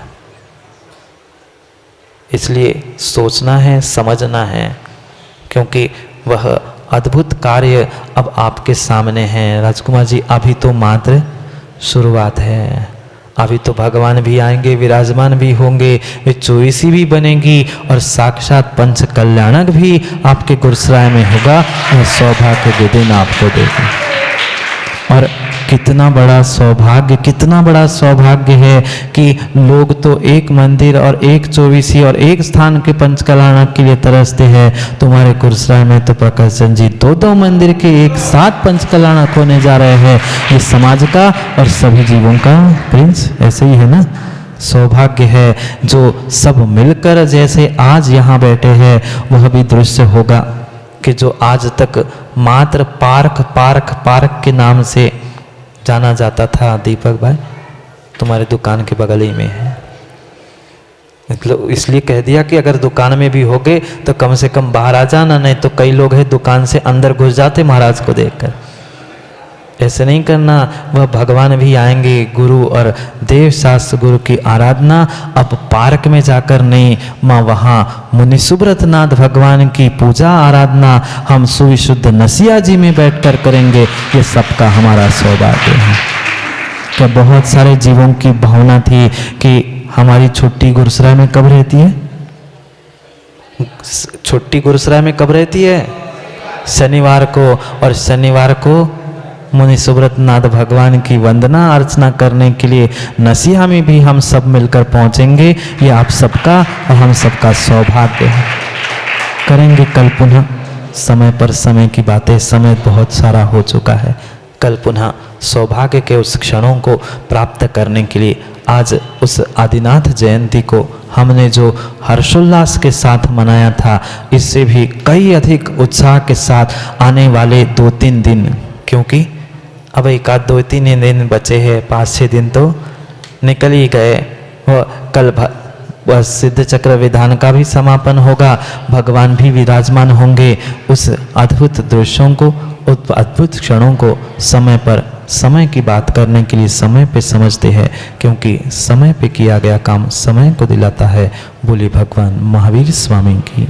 इसलिए सोचना है, समझना है, क्योंकि वह अद्भुत कार्य अब आपके सामने है। राजकुमार जी, अभी तो मात्र शुरुआत है। अभी तो भगवान भी आएंगे, विराजमान भी होंगे, वे चौबीसी भी बनेगी और साक्षात पंच कल्याणक भी आपके गुरसराय में होगा और सौभाग्य के दिन आपको देगा। और कितना बड़ा सौभाग्य, कितना बड़ा सौभाग्य है कि लोग तो एक मंदिर और एक चौबीसी और एक स्थान के पंचकल्याणक के लिए तरसते हैं। तुम्हारे गुरसराय में तो प्रकाश चंद जी दो मंदिर के एक साथ पंचकल्याणक होने जा रहे हैं। ये समाज का और सभी जीवों का प्रिंस ऐसे ही है ना, सौभाग्य है। जो सब मिलकर जैसे आज यहाँ बैठे हैं, वह भी दृश्य होगा कि जो आज तक मात्र पार्क के नाम से जाना जाता था। दीपक भाई, तुम्हारे दुकान के बगल ही में है, इसलिए कह दिया कि अगर दुकान में भी होगे तो कम से कम बाहर आ जाना, नहीं तो कई लोग हैं दुकान से अंदर घुस जाते महाराज को देखकर। ऐसे नहीं करना, वह भगवान भी आएंगे। गुरु और देव शास्त्र गुरु की आराधना अब पार्क में जाकर नहीं, माँ वहाँ मुनि सुब्रत नाथ भगवान की पूजा आराधना हम सुविशुद्ध नसिया जी में बैठकर करेंगे। ये सबका हमारा सौभाग्य है। क्या बहुत सारे जीवों की भावना थी कि हमारी छुट्टी गुरसराय में कब रहती है? छुट्टी गुरसराय में कब रहती है? शनिवार को। और शनिवार को मुनि सुब्रत नाथ भगवान की वंदना अर्चना करने के लिए नसीहा में भी हम सब मिलकर पहुंचेंगे। ये आप सबका और हम सबका सौभाग्य है। करेंगे कल पुनः, समय पर समय की बातें, समय बहुत सारा हो चुका है। कल पुनः सौभाग्य के उस क्षणों को प्राप्त करने के लिए आज उस आदिनाथ जयंती को हमने जो हर्षोल्लास के साथ मनाया था, इससे भी कई अधिक उत्साह के साथ आने वाले 2-3 दिन, क्योंकि अब एक आध 2-3 दिन बचे हैं, 5-6 दिन तो निकल ही गए। कल वह सिद्ध चक्र विधान का भी समापन होगा, भगवान भी विराजमान होंगे। उस अद्भुत दृश्यों को, उस अद्भुत क्षणों को समय पर समय की बात करने के लिए समय पे समझते हैं, क्योंकि समय पे किया गया काम समय को दिलाता है। बोले भगवान महावीर स्वामी की।